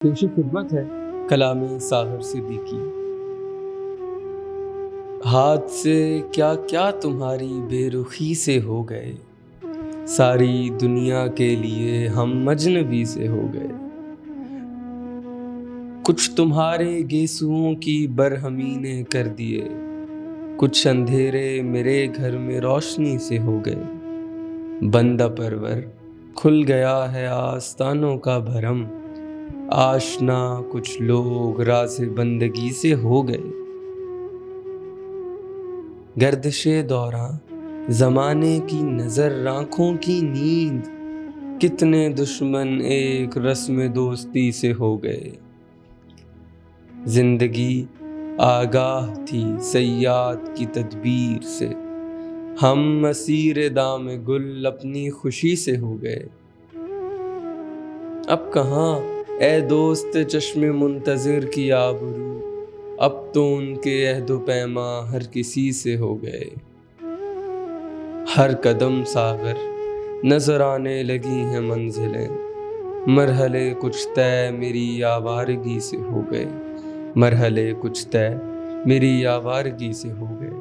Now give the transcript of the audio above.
پیش خدمت ہے کلام ساغر صدیقی۔ ہاتھ سے کیا کیا تمہاری بے رخی سے ہو گئے، ساری دنیا کے لیے ہم اجنبی سے ہو گئے۔ کچھ تمہارے گیسوؤں کی برہمی نے کر دیے، کچھ اندھیرے میرے گھر میں روشنی سے ہو گئے۔ بندہ پرور کھل گیا ہے آستانوں کا بھرم، آشنا کچھ لوگ راز بندگی سے ہو گئے۔ گردش دوراں زمانے کی نظر آنکھوں کی نیند، کتنے دشمن ایک رسم دوستی سے ہو گئے۔ زندگی آگاہ تھی صیاد کی تدبیر سے، ہم اسیر دام گل اپنی خوشی سے ہو گئے۔ اب کہاں اے دوست چشم منتظر کی آبرو، اب تو ان کے عہد و پیماں ہر کسی سے ہو گئے۔ ہر قدم ساغر نظر آنے لگی ہیں منزلیں، مرحلے کچھ طے میری آوارگی سے ہو گئے، مرحلے کچھ طے میری آوارگی سے ہو گئے۔